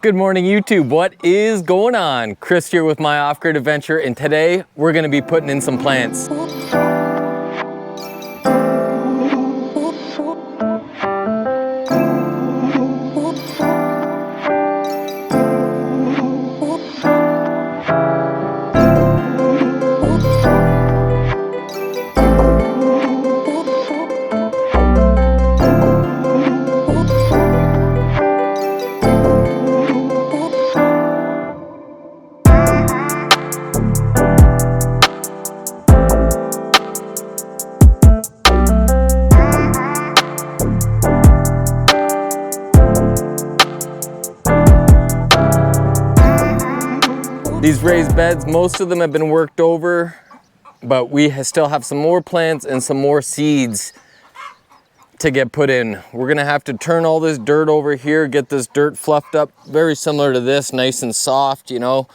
Good morning, YouTube. What is going on? Chris here with my off-grid adventure, and today we're going to be putting in some plants. These raised beds, most of them have been worked over, but we still have some more plants and some more seeds to get put in. We're gonna have to turn all this dirt over here, get this dirt fluffed up, very similar to this, nice and soft, you know.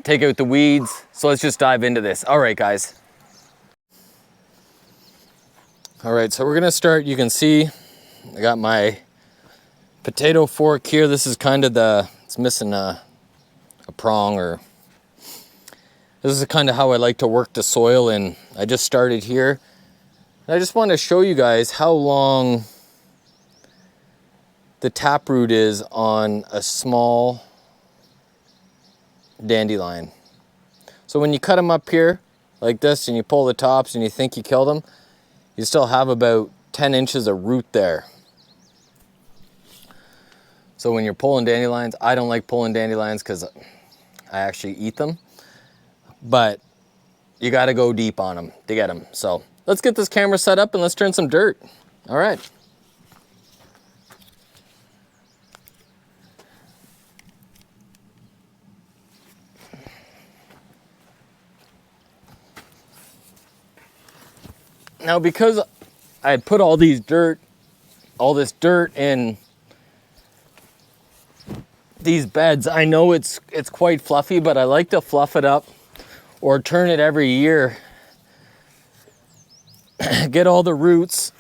Take out the weeds. So let's just dive into this. All right, guys. All right, so we're gonna start. You can see I got my potato fork here. This is kind of it's missing a prong, or this is kind of how I like to work the soil, and I just started here. And I just want to show you guys how long the taproot is on a small dandelion. So when you cut them up here like this and you pull the tops and you think you killed them, you still have about 10 inches of root there. So when you're pulling dandelions, I don't like pulling dandelions because I actually eat them, but you got to go deep on them to get them. So let's get this camera set up and let's turn some dirt. All right. Now, because I put all this dirt in these beds, I know it's quite fluffy, but I like to fluff it up or turn it every year. Get all the roots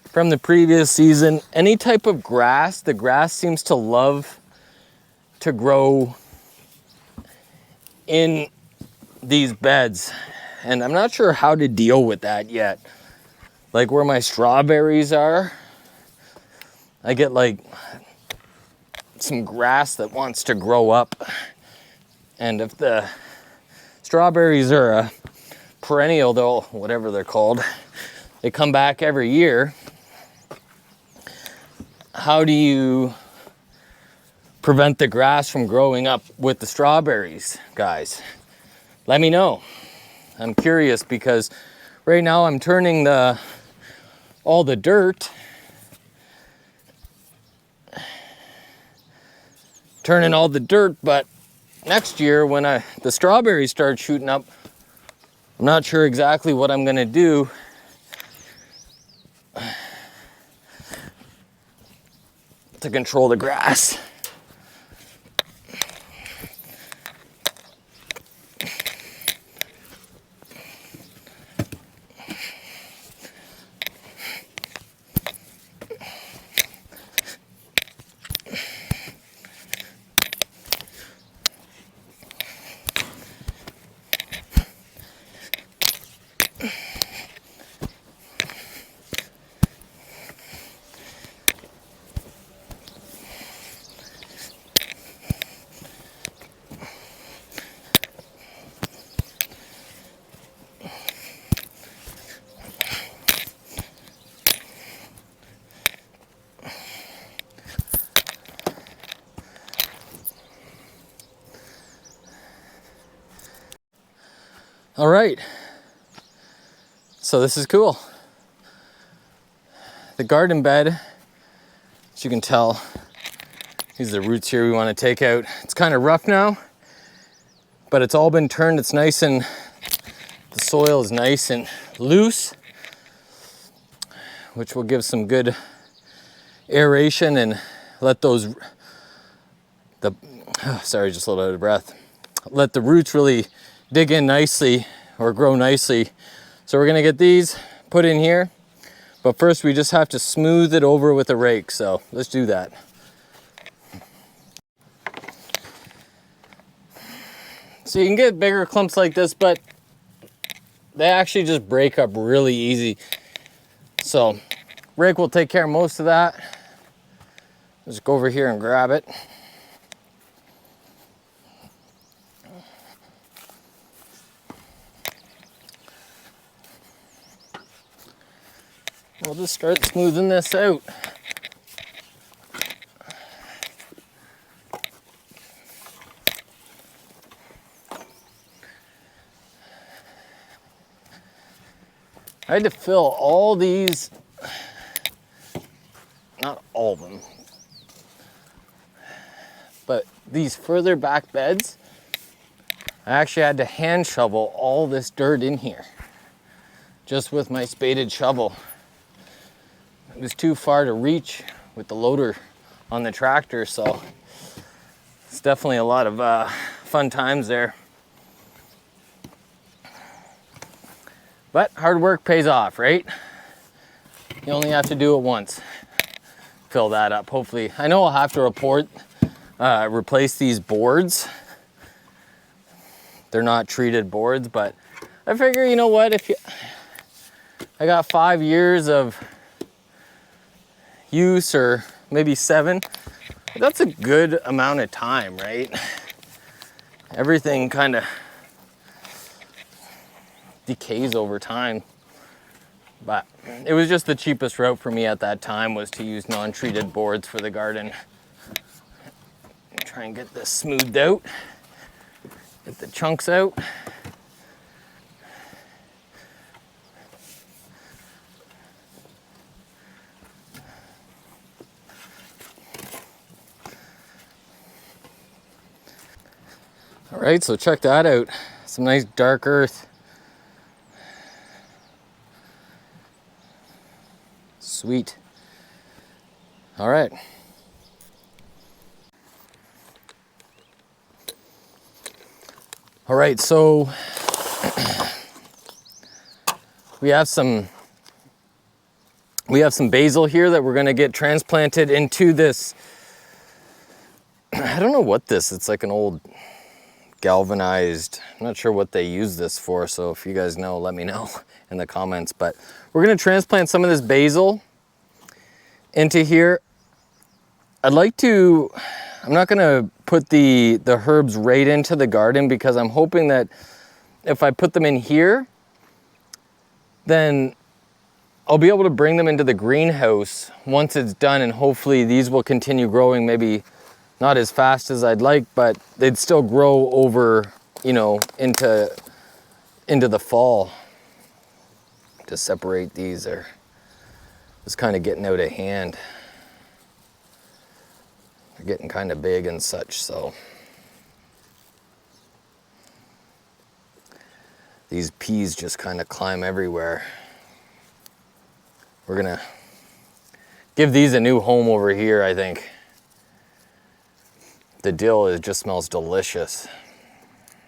from the previous season. Any type of grass, the grass seems to love to grow in these beds. And I'm not sure how to deal with that yet. Like where my strawberries are, I get like some grass that wants to grow up. And if the strawberries are a perennial, though, whatever they're called, they come back every year. How do you prevent the grass from growing up with the strawberries, guys? Let me know. I'm curious because right now I'm turning all the dirt, but next year when the strawberries start shooting up, I'm not sure exactly what I'm gonna do to control the grass. All right, so this is cool. The garden bed, as you can tell, these are the roots here we want to take out. It's kind of rough now, but it's all been turned. It's nice, and the soil is nice and loose, which will give some good aeration and let those, sorry, just a little out of breath. Let the roots really dig in nicely or grow nicely. So we're gonna get these put in here. But first we just have to smooth it over with a rake, so let's do that. So you can get bigger clumps like this, but they actually just break up really easy. So rake will take care of most of that. Just go over here and grab it. We'll just start smoothing this out. I had to fill all these, not all of them, but these further back beds, I actually had to hand shovel all this dirt in here, just with my spaded shovel. It was too far to reach with the loader on the tractor, so it's definitely a lot of fun times there. But hard work pays off, right? You only have to do it once. Fill that up, hopefully. I know I'll have to replace these boards. They're not treated boards, but I figure, you know what, I got 5 years of use, or maybe 7. That's a good amount of time, right? Everything kind of decays over time, but it was just the cheapest route for me at that time, was to use non-treated boards for the garden. Try and get this smoothed out, get the chunks out. All right, so check that out. Some nice dark earth. Sweet. All right. All right, so we have some basil here that we're gonna get transplanted into this. I don't know what this, it's like an old galvanized, I'm not sure what they use this for, so if you guys know, let me know in the comments. But we're gonna transplant some of this basil into here. I'm not gonna put the herbs right into the garden, because I'm hoping that if I put them in here, then I'll be able to bring them into the greenhouse once it's done, and hopefully these will continue growing, maybe not as fast as I'd like, but they'd still grow over, you know, into the fall. To separate these, are just kind of getting out of hand. They're getting kind of big and such, so. These peas just kind of climb everywhere. We're gonna give these a new home over here, I think. The dill, it just smells delicious.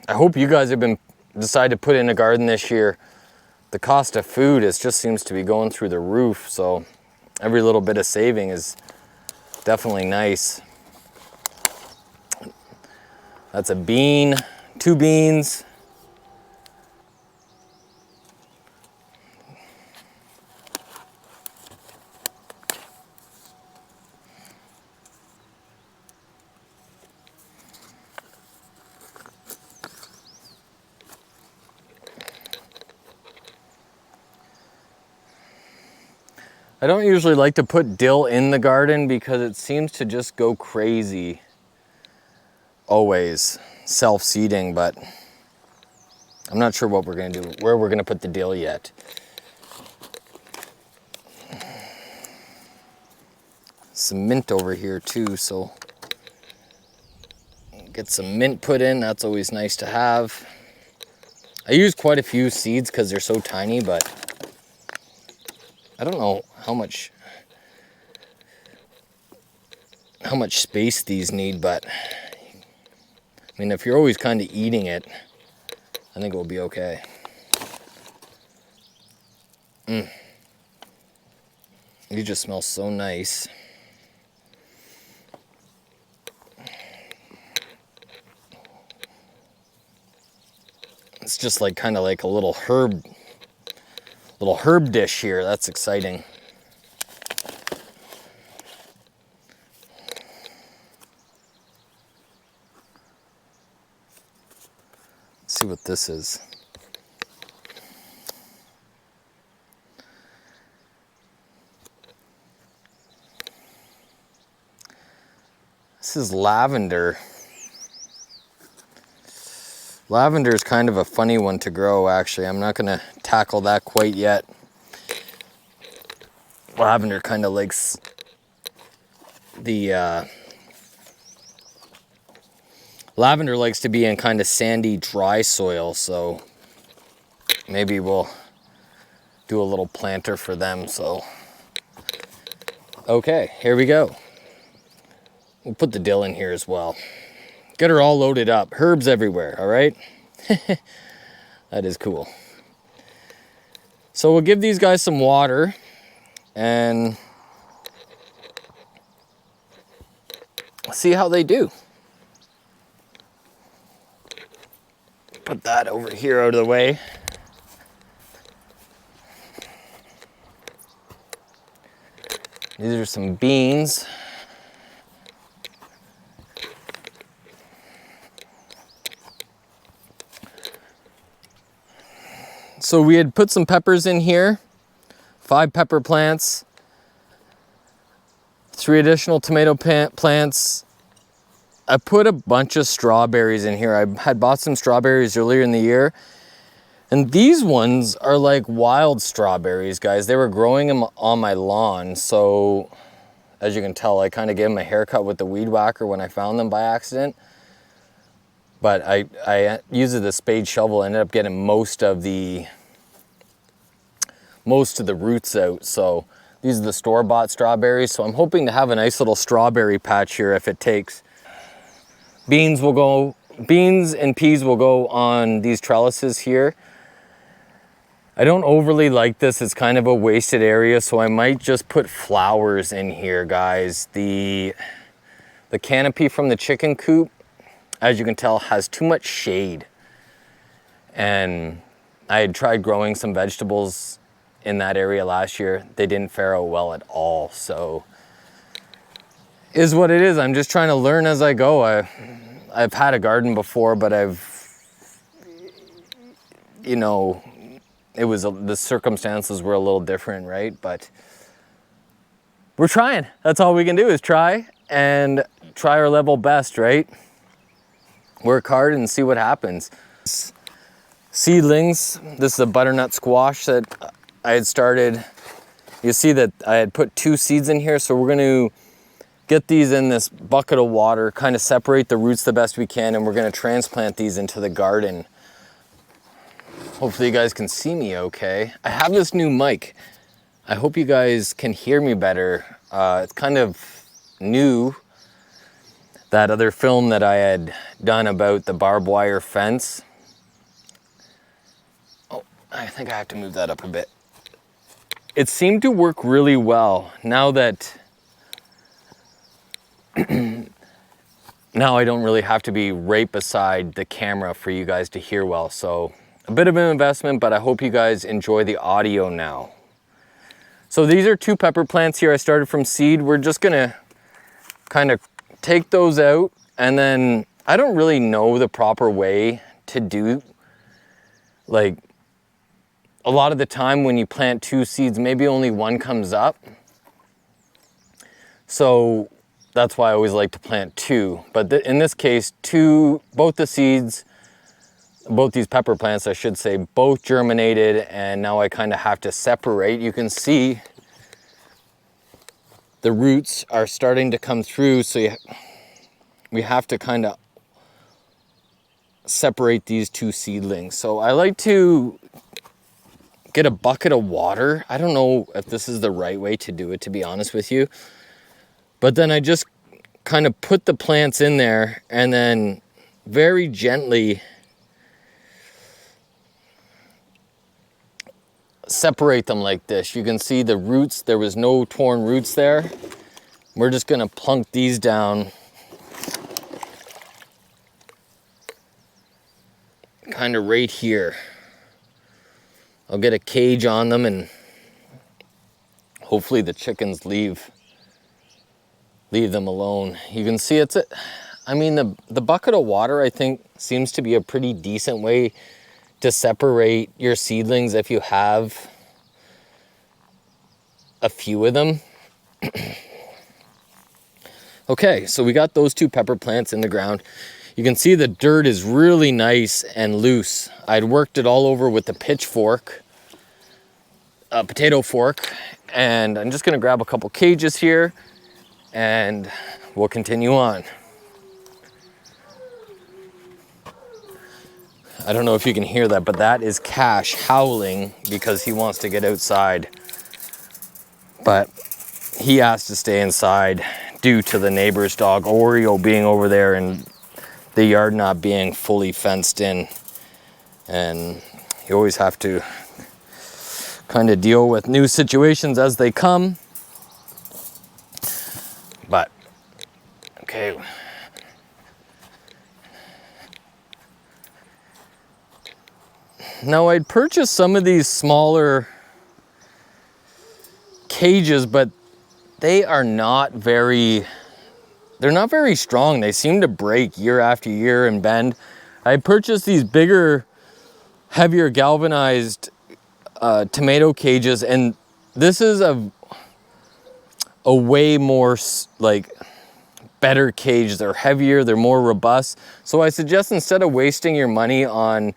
I hope you guys have decided to put in a garden this year. The cost of food just seems to be going through the roof, so every little bit of saving is definitely nice. That's a bean, 2 beans. I don't usually like to put dill in the garden because it seems to just go crazy. Always self-seeding, but I'm not sure what we're gonna do, where we're gonna put the dill yet. Some mint over here too, so get some mint put in, that's always nice to have. I use quite a few seeds because they're so tiny, but I don't know how much space these need, but I mean, if you're always kind of eating it, I think it will be okay. You just smell so nice. It's just like kind of like a little herb dish here. That's exciting. Let's see what this is. This is lavender. Lavender is kind of a funny one to grow, actually. I'm not gonna tackle that quite yet. Lavender kind of likes the lavender likes to be in kind of sandy, dry soil, so maybe we'll do a little planter for them. So okay, here we go. We'll put the dill in here as well. Get her all loaded up. Herbs everywhere, all right? That is cool. So we'll give these guys some water and see how they do. Put that over here out of the way. These are some beans. So we had put some peppers in here, 5 pepper plants, 3 additional tomato plants. I put a bunch of strawberries in here. I had bought some strawberries earlier in the year, and these ones are like wild strawberries, guys. They were growing them on my lawn, so as you can tell, I kind of gave them a haircut with the weed whacker when I found them by accident. But I used the spade shovel, ended up getting most of the roots out. So these are the store-bought strawberries. So I'm hoping to have a nice little strawberry patch here if it takes. Beans and peas will go on these trellises here. I don't overly like this. It's kind of a wasted area, so I might just put flowers in here, guys. The canopy from the chicken coop, as you can tell, has too much shade. And I had tried growing some vegetables in that area last year. They didn't fare out well at all. So is what it is. I'm just trying to learn as I go. I've had a garden before, but the circumstances were a little different, right? But we're trying. That's all we can do is try and try our level best, right? Work hard and see what happens. Seedlings. This is a butternut squash that I had started. You see that I had put 2 seeds in here, so we're going to get these in this bucket of water, kind of separate the roots the best we can, and we're going to transplant these into the garden. Hopefully you guys can see me okay. I have this new mic. I hope you guys can hear me better. It's kind of new. That other film that I had done about the barbed wire fence. Oh, I think I have to move that up a bit. It seemed to work really well now that now I don't really have to be right beside the camera for you guys to hear well. So a bit of an investment, but I hope you guys enjoy the audio now. So these are 2 pepper plants here. I started from seed. We're just gonna kind of take those out, and then I don't really know the proper way to do, like, a lot of the time when you plant 2 seeds, maybe only 1 comes up. So that's why I always like to plant 2. But in this case, both the seeds, both these pepper plants, I should say, both germinated, and now I kind of have to separate. You can see the roots are starting to come through, so we have to kind of separate these 2 seedlings. So I like to get a bucket of water. I don't know if this is the right way to do it, to be honest with you. But then I just kind of put the plants in there and then very gently separate them like this. You can see the roots, there was no torn roots there. We're just gonna plunk these down kind of right here. I'll get a cage on them and hopefully the chickens leave them alone. You can see I mean, the bucket of water, I think, seems to be a pretty decent way to separate your seedlings if you have a few of them. Okay, so we got those 2 pepper plants in the ground. You can see the dirt is really nice and loose. I'd worked it all over with the pitchfork, a potato fork, and I'm just gonna grab a couple cages here and we'll continue on. I don't know if you can hear that, but that is Cash howling because he wants to get outside. But he has to stay inside due to the neighbor's dog Oreo being over there and the yard not being fully fenced in. And you always have to kind of deal with new situations as they come. But, okay. Now I'd purchased some of these smaller cages, but they are not very strong. They seem to break year after year and bend. I purchased these bigger, heavier galvanized tomato cages, and this is a way more like better cage. They're heavier, they're more robust. So I suggest instead of wasting your money on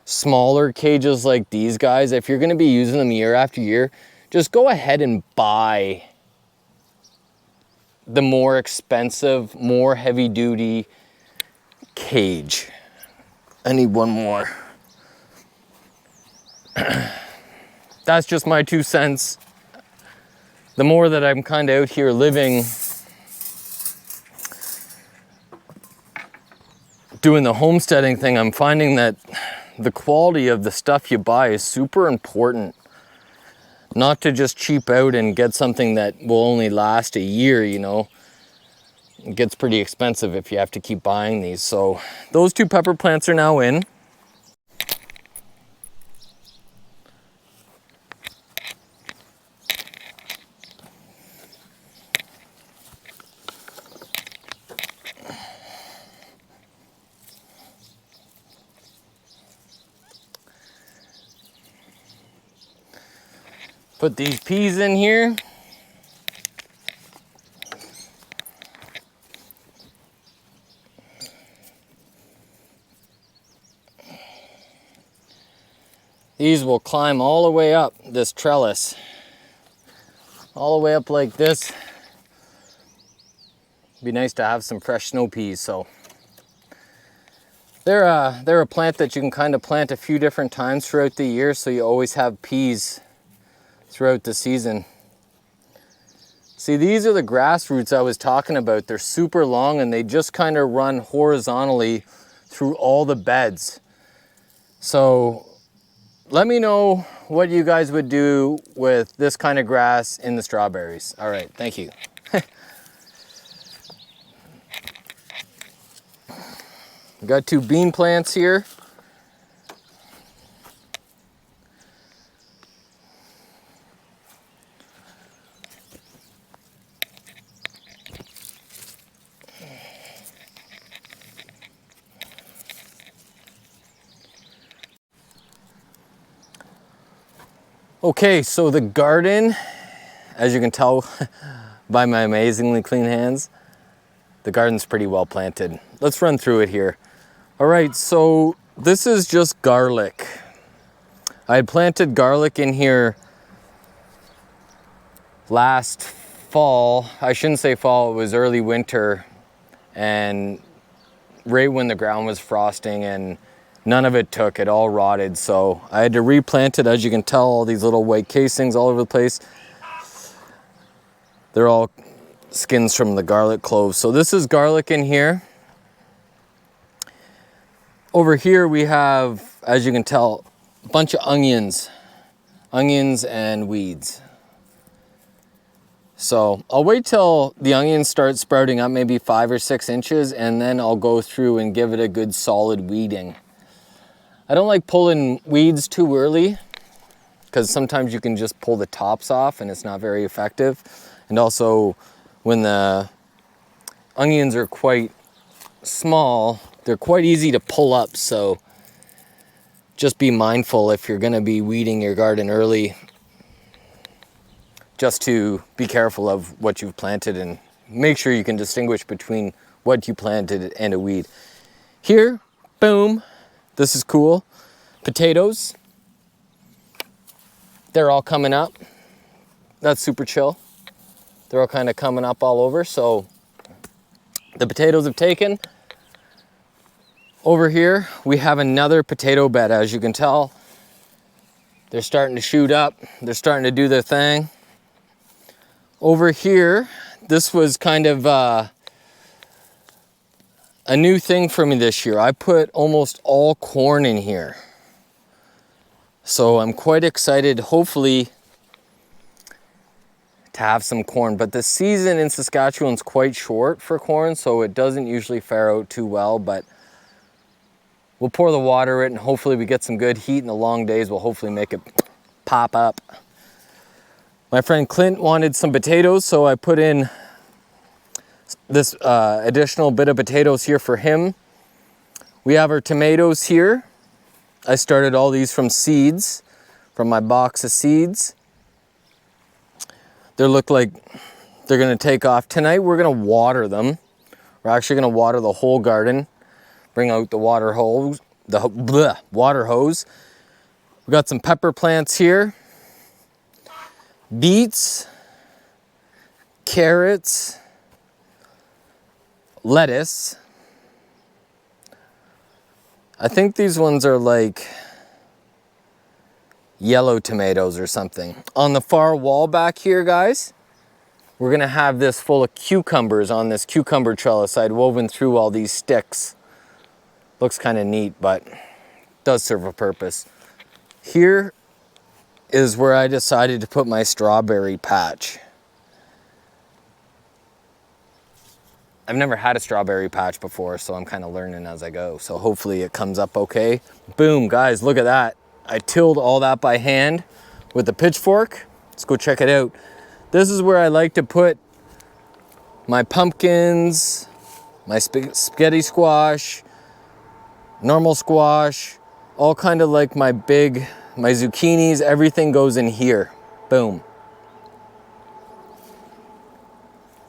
smaller cages like these guys, if you're going to be using them year after year, just go ahead and buy the more expensive, more heavy duty cage. I need one more. That's just my 2 cents. The more that I'm kind of out here living, doing the homesteading thing, I'm finding that the quality of the stuff you buy is super important. Not to just cheap out and get something that will only last a year, you know. It gets pretty expensive if you have to keep buying these. So those 2 pepper plants are now in. Put these peas in here. These will climb all the way up this trellis. All the way up like this. Be nice to have some fresh snow peas. So they're a plant that you can kind of plant a few different times throughout the year, so you always have peas throughout the season. See, these are the grass roots I was talking about. They're super long and they just kind of run horizontally through all the beds. So let me know what you guys would do with this kind of grass in the strawberries. All right, thank you. We got 2 bean plants here. Okay, so the garden, as you can tell by my amazingly clean hands, the garden's pretty well planted. Let's run through it here. All right, so this is just garlic. I had planted garlic in here last fall. I shouldn't say fall, it was early winter, and right when the ground was frosting, and none of it took, it all rotted. So I had to replant it. As you can tell, all these little white casings all over the place. They're all skins from the garlic cloves. So this is garlic in here. Over here we have, as you can tell, a bunch of onions. onions and weeds. So I'll wait till the onions start sprouting up, maybe 5 or 6 inches, and then I'll go through and give it a good solid weeding. I don't like pulling weeds too early because sometimes you can just pull the tops off and it's not very effective. And also when the onions are quite small, they're quite easy to pull up. So just be mindful if you're gonna be weeding your garden early, just to be careful of what you've planted and make sure you can distinguish between what you planted and a weed. Here, boom, this is cool. Potatoes, they're all coming up. That's super chill. They're all kind of coming up all over. So the potatoes have taken. Over here, we have another potato bed. As you can tell, they're starting to shoot up. They're starting to do their thing. Over here, this was kind of a new thing for me this year. I put almost all corn in here. So I'm quite excited, hopefully, to have some corn. But the season in Saskatchewan's quite short for corn, so it doesn't usually fare out too well. But we'll pour the water in and hopefully we get some good heat, and the long days will hopefully make it pop up. My friend Clint wanted some potatoes, so I put in this additional bit of potatoes here for him. We have our tomatoes here. I started all these from seeds, from my box of seeds. They look like they're gonna take off. Tonight we're gonna water them. We're actually gonna water the whole garden. Bring out the water hose, water hose. We got some pepper plants here. Beets, carrots, lettuce. I think these ones are like yellow tomatoes or something. On the far wall back here, guys, we're gonna have this full of cucumbers on this cucumber trellis I'd woven through all these sticks. Looks kind of neat, but does serve a purpose. Here is where I decided to put my strawberry patch. I've never had a strawberry patch before, so I'm kind of learning as I go. So hopefully it comes up okay. Boom, guys, look at that. I tilled all that by hand with a pitchfork. Let's go check it out. This is where I like to put my pumpkins, my spaghetti squash, normal squash, all kind of like my zucchinis, everything goes in here. Boom.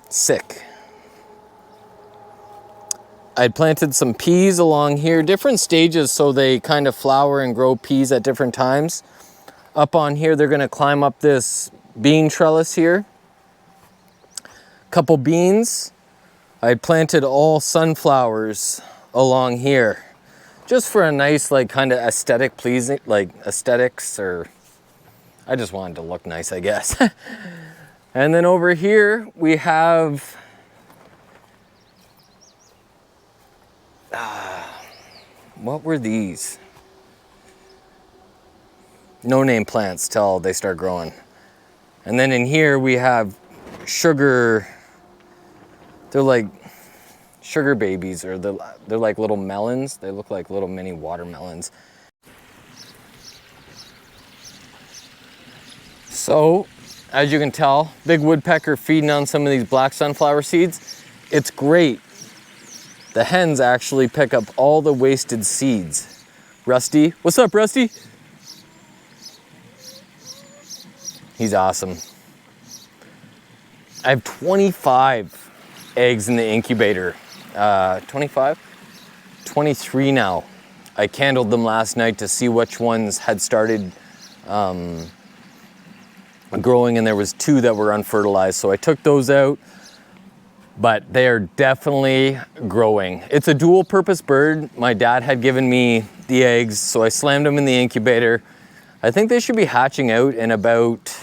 Sick. I'd planted some peas along here, different stages so they kind of flower and grow peas at different times. Up on here, they're gonna climb up this bean trellis here. Couple beans. I planted all sunflowers along here, just for a nice, like, kind of aesthetic pleasing, like aesthetics, or I just wanted to look nice, I guess. And then over here we have what were these? No-name plants till they start growing. And then in here we have sugar. They're like sugar babies, or they're like little melons. They look like little mini watermelons. So, as you can tell, big woodpecker feeding on some of these black sunflower seeds. It's great. The hens actually pick up all the wasted seeds. Rusty, what's up, Rusty? He's awesome. I have 25 eggs in the incubator. 25? 23 now. I candled them last night to see which ones had started growing, and there was 2 that were unfertilized, so I took those out. But they are definitely growing. It's a dual purpose bird. My dad had given me the eggs, so I slammed them in the incubator. I think they should be hatching out in about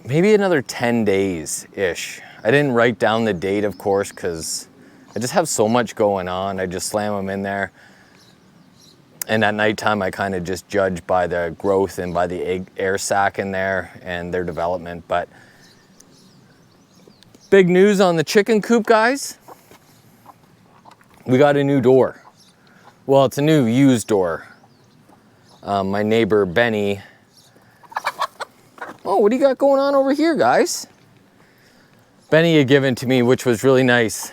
maybe another 10 days-ish. I didn't write down the date, of course, because I just have so much going on. I just slam them in there. And at nighttime, I kind of just judge by the growth and by the air sac in there and their development. But big news on the chicken coop, guys. We got a new door. Well, it's a new used door. My neighbor, Benny. Oh, what do you got going on over here, guys? Benny had given to me, which was really nice.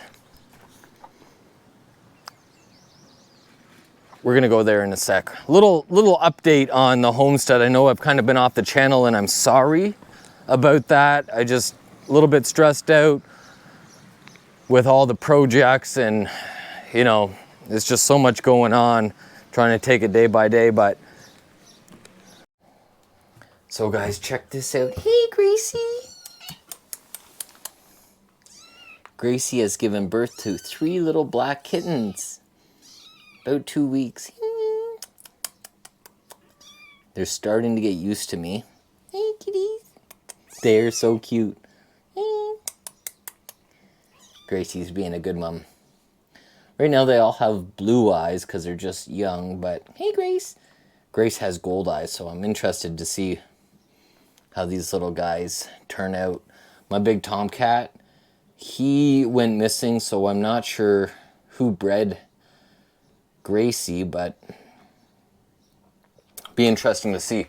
We're gonna go there in a sec. Little update on the homestead. I know I've kind of been off the channel and I'm sorry about that. I just a little bit stressed out with all the projects and you know, there's just so much going on, trying to take it day by day, but. So guys, check this out. Hey, Gracie. Gracie has given birth to 3 little black kittens. About 2 weeks. They're starting to get used to me. Hey, kitties. They're so cute. Hey. Gracie's being a good mom. Right now they all have blue eyes because they're just young, but hey, Grace. Grace has gold eyes, so I'm interested to see how these little guys turn out. My big tomcat, he went missing, so I'm not sure who bred Gracie, but be interesting to see.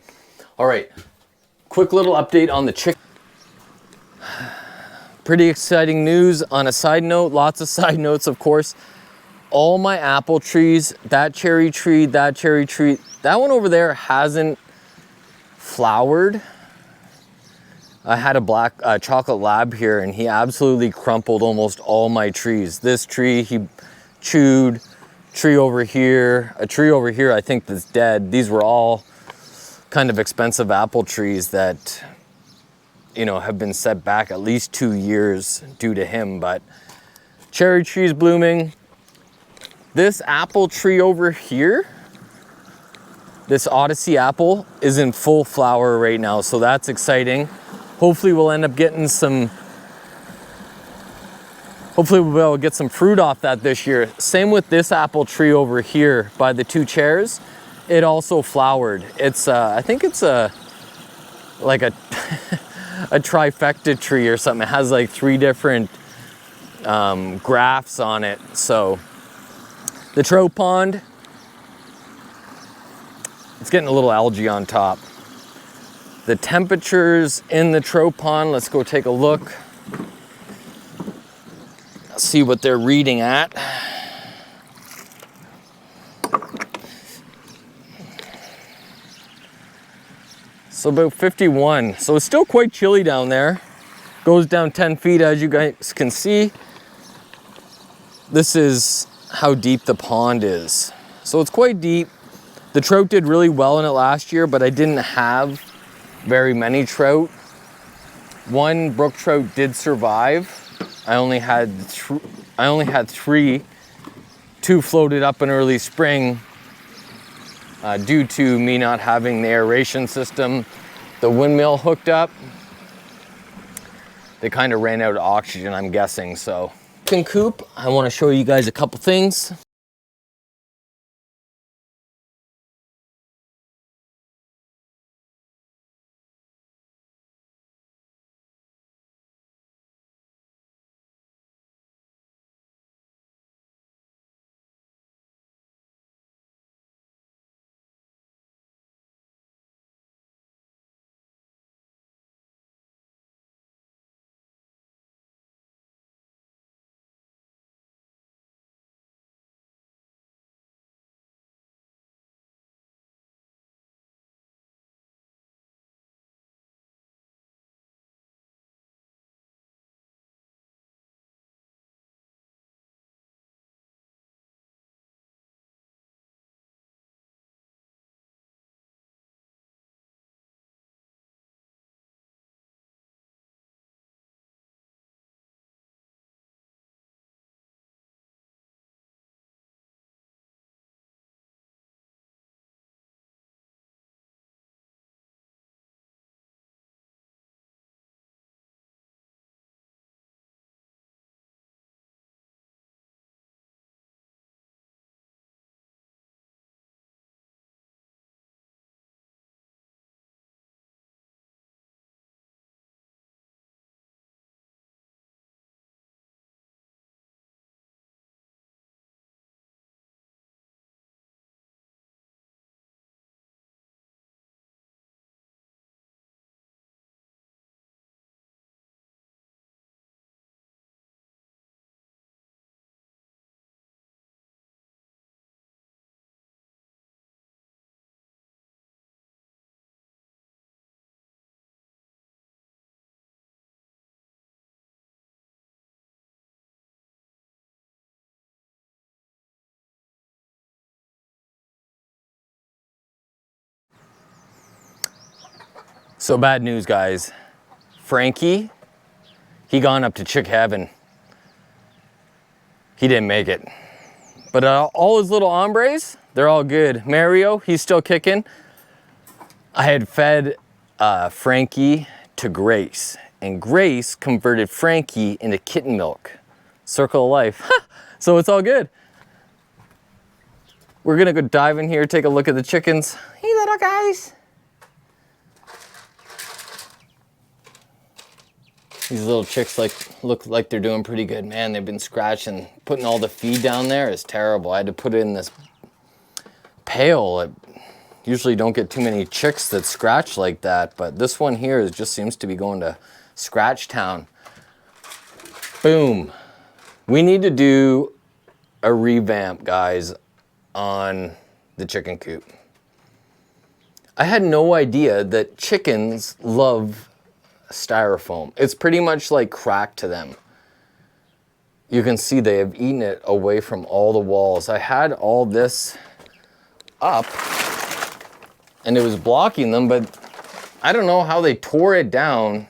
All right, quick little update on the chicken. Pretty exciting news on a side note, lots of side notes, of course. All my apple trees, that cherry tree, that one over there hasn't flowered. I had a black chocolate lab here and he absolutely crumpled almost all my trees. This tree he chewed, a tree over here I think that's dead. These were all kind of expensive apple trees that, you know, have been set back at least 2 years due to him, but cherry trees blooming. This apple tree over here, this Odyssey apple, is in full flower right now, so that's exciting. Hopefully we'll end up getting some, hopefully we'll be able to get some fruit off that this year. Same with this apple tree over here by the 2 chairs. It also flowered. It's, I think it's like a, a trifecta tree or something. It has like 3 different grafts on it, so. The trout pond, it's getting a little algae on top. The temperatures in the trout pond, let's go take a look. See what they're reading at. So about 51. So it's still quite chilly down there. Goes down 10 feet as you guys can see. This is how deep the pond is. So it's quite deep. The trout did really well in it last year, but I didn't have very many trout. 1 brook trout did survive. I only had 3. 2 floated up in early spring due to me not having the aeration system, the windmill hooked up. They kind of ran out of oxygen, I'm guessing, so. Chicken coop, I want to show you guys a couple things. So bad news, guys. Frankie, he gone up to chick heaven. He didn't make it. But all his little hombres, they're all good. Mario, he's still kicking. I had fed Frankie to Grace, and Grace converted Frankie into kitten milk. Circle of life. So it's all good. We're gonna go dive in here, take a look at the chickens. Hey, little guys. These little chicks look like they're doing pretty good. Man, they've been scratching. Putting all the feed down there is terrible. I had to put it in this pail. I usually don't get too many chicks that scratch like that, but this one here just seems to be going to Scratch Town. Boom. We need to do a revamp, guys, on the chicken coop. I had no idea that chickens love styrofoam. It's pretty much like crack to them. You can see they have eaten it away from all the walls. I had all this up and it was blocking them, but I don't know how they tore it down.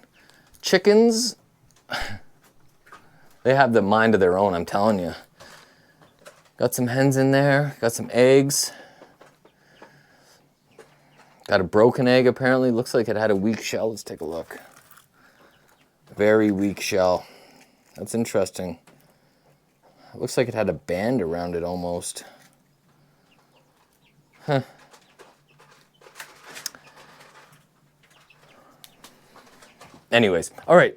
Chickens, they have the mind of their own, I'm telling you. Got some hens in there, got some eggs. Got a broken egg apparently. Looks like it had a weak shell. Let's take a look. Very weak shell. That's interesting. It looks like it had a band around it almost. Huh. Anyways, all right.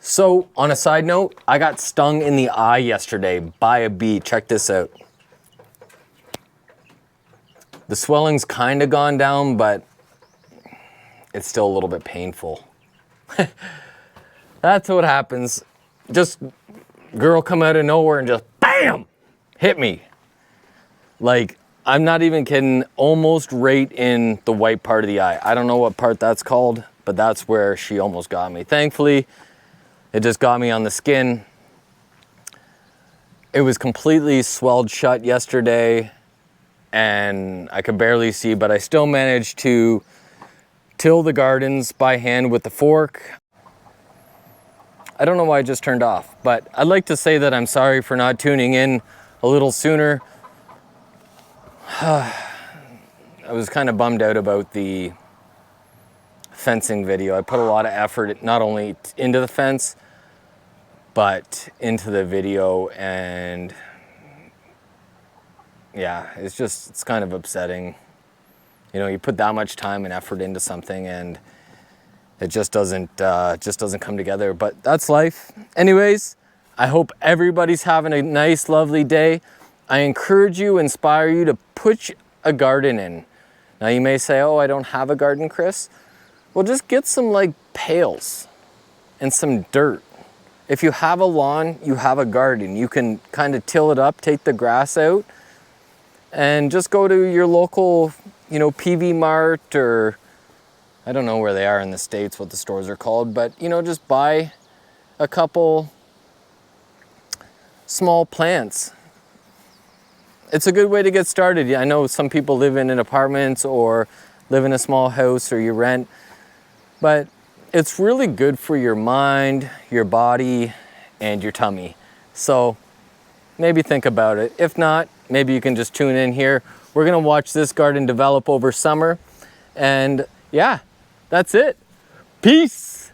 So on a side note, I got stung in the eye yesterday by a bee. Check this out. The swelling's kind of gone down, but it's still a little bit painful. That's what happens. Just girl come out of nowhere and just bam, hit me. Like, I'm not even kidding, almost right in the white part of the eye. I don't know what part that's called, but that's where she almost got me. Thankfully, it just got me on the skin. It was completely swelled shut yesterday and I could barely see, but I still managed to till the gardens by hand with the fork. I don't know why I just turned off, but I'd like to say that I'm sorry for not tuning in a little sooner. I was kind of bummed out about the fencing video. I put a lot of effort not only into the fence, but into the video, and yeah, it's kind of upsetting. You know, you put that much time and effort into something and it just doesn't come together, but that's life. Anyways, I hope everybody's having a nice, lovely day. I encourage you, inspire you to put a garden in. Now you may say, oh, I don't have a garden, Chris. Well, just get some like pails and some dirt. If you have a lawn, you have a garden. You can kind of till it up, take the grass out, and just go to your local, you know, PV Mart, or I don't know where they are in the States, what the stores are called, but you know, just buy a couple small plants. It's a good way to get started. I know some people live in apartments or live in a small house or you rent, but it's really good for your mind, your body, and your tummy. So maybe think about it. If not, maybe you can just tune in here. We're gonna watch this garden develop over summer, and yeah, that's it. Peace.